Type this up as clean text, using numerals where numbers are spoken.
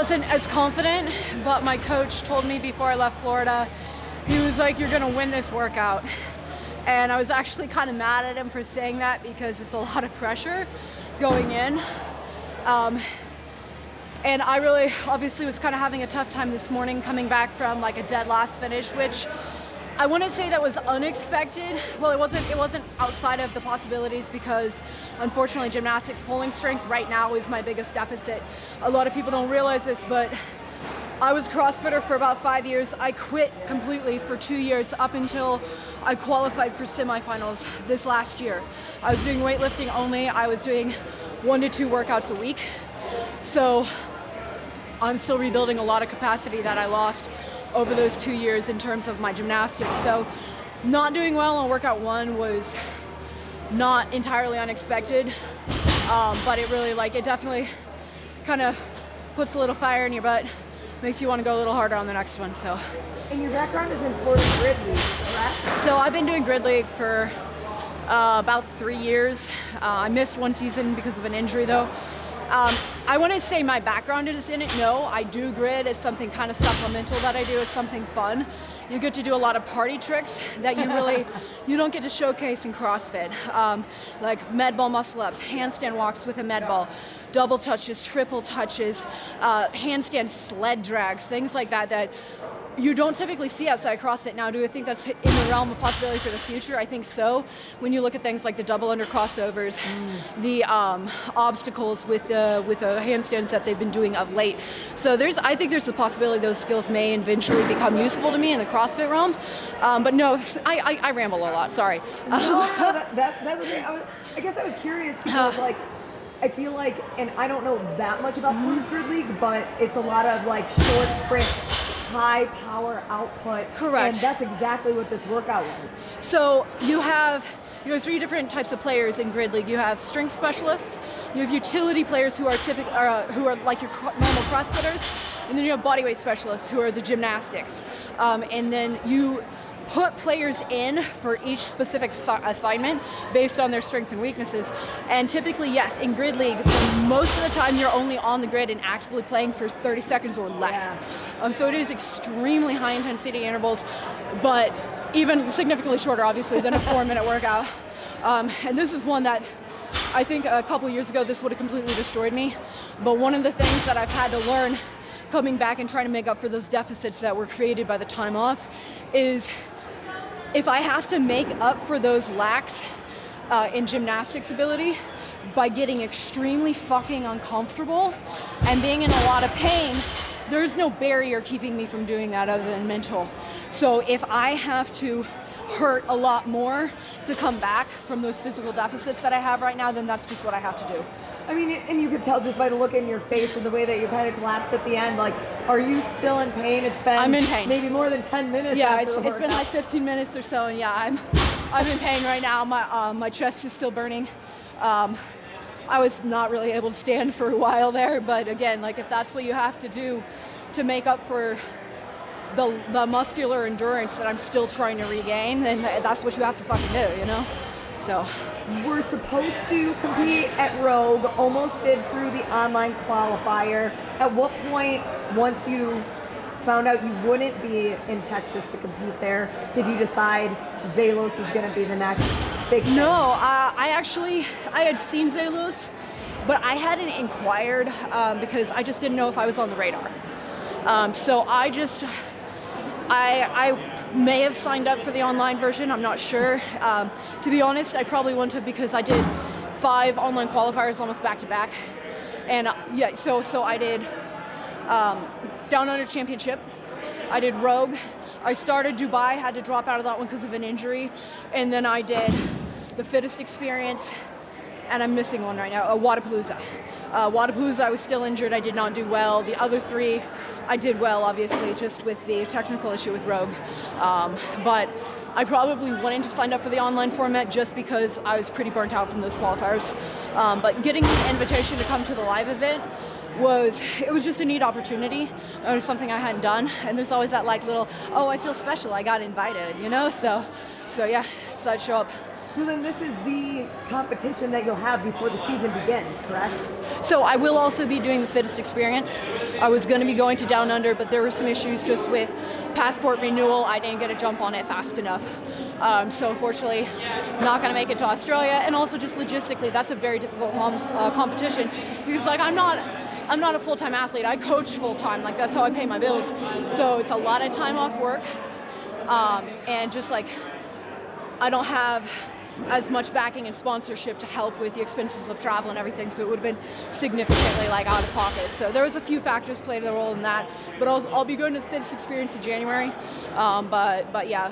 wasn't as confident, but my coach told me before I left Florida, he was like, you're gonna win this workout. And I was actually kind of mad at him for saying that because it's a lot of pressure going in. And I really obviously was kind of having a tough time this morning coming back from like a dead last finish, which I wouldn't say that was unexpected. Well, it wasn't outside of the possibilities because unfortunately gymnastics pulling strength right now is my biggest deficit. A lot of people don't realize this, but I was a CrossFitter for about 5 years. I quit completely for 2 years up until I qualified for semifinals this last year. I was doing weightlifting only. I was doing 1 to 2 workouts a week. So I'm still rebuilding a lot of capacity that I lost over those 2 years in terms of my gymnastics. So not doing well on workout 1 was not entirely unexpected, but it really it definitely kind of puts a little fire in your butt. Makes you want to go a little harder on the next one. So. And your background is in Florida Grid League, correct? So I've been doing Grid League for about 3 years. I missed 1 season because of an injury though. I want to say my background is in it. No, I do grid. It's something kind of supplemental that I do. It's something fun. You get to do a lot of party tricks that you don't get to showcase in CrossFit. Like med ball muscle ups, handstand walks with a med ball, double touches, triple touches, handstand sled drags, things like that you don't typically see outside CrossFit. Now, do I think that's in the realm of possibility for the future? I think so. When you look at things like the double under crossovers, the obstacles with the handstands that they've been doing of late. So I think there's a possibility those skills may eventually become useful to me in the CrossFit realm. But no, I ramble a lot. Sorry. No, that's okay. I guess I was curious because I feel like, and I don't know that much about Florida Grid League, but it's a lot of short sprint, high power output. Correct. And that's exactly what this workout was. So you have 3 different types of players in Grid League. You have strength specialists, you have utility players who are like your normal CrossFitters, and then you have bodyweight specialists who are the gymnastics. And then you put players in for each specific assignment based on their strengths and weaknesses. And typically, yes, in Grid League, most of the time you're only on the grid and actively playing for 30 seconds or less. Yeah. So it is extremely high intensity intervals, but even significantly shorter, obviously, than a 4-minute workout. And this is one that I think a couple years ago, this would have completely destroyed me. But one of the things that I've had to learn coming back and trying to make up for those deficits that were created by the time off is if I have to make up for those lacks in gymnastics ability by getting extremely fucking uncomfortable and being in a lot of pain, there's no barrier keeping me from doing that other than mental. So if I have to hurt a lot more to come back from those physical deficits that I have right now, then that's just what I have to do. I mean, and you could tell just by the look in your face and the way that you kind of collapsed at the end, are you still in pain? It's been I'm in pain. Maybe more than 10 minutes. Yeah, it's been 15 minutes or so, and yeah, I'm in pain right now. My chest is still burning. I was not really able to stand for a while there, but again, if that's what you have to do to make up for the muscular endurance that I'm still trying to regain, then that's what you have to fucking do, So. We're supposed to compete at Rogue, almost did through the online qualifier. At what point, once you found out you wouldn't be in Texas to compete there, did you decide Zelos is going to be the next big thing? No, I had seen Zelos, but I hadn't inquired because I just didn't know if I was on the radar. So I may have signed up for the online version, I'm not sure. To be honest, I probably wouldn't have because I did 5 online qualifiers almost back to back. And so I did Down Under Championship, I did Rogue, I started Dubai, had to drop out of that one because of an injury, and then I did the Fittest Experience, and I'm missing one right now, Wadapalooza. Wadapalooza, I was still injured, I did not do well. The other 3, I did well, obviously, just with the technical issue with Rogue. But I probably wouldn't have signed up for the online format just because I was pretty burnt out from those qualifiers. But getting the invitation to come to the live event was just a neat opportunity. It was something I hadn't done. And there's always that little, I feel special, I got invited, So yeah, decided to show up. So then this is the competition that you'll have before the season begins, correct? So I will also be doing the fittest experience. I was going to be going to Down Under, but there were some issues just with passport renewal. I didn't get a jump on it fast enough. So unfortunately, not going to make it to Australia. And also just logistically, that's a very difficult competition because like I'm not a full-time athlete. I coach full-time. Like that's how I pay my bills. So it's a lot of time off work. And just like I don't have as much backing and sponsorship to help with the expenses of travel and everything, so it would have been significantly like out of pocket. So there was a few factors played a role in that, but I'll be going to the fittest experience in January. But yeah.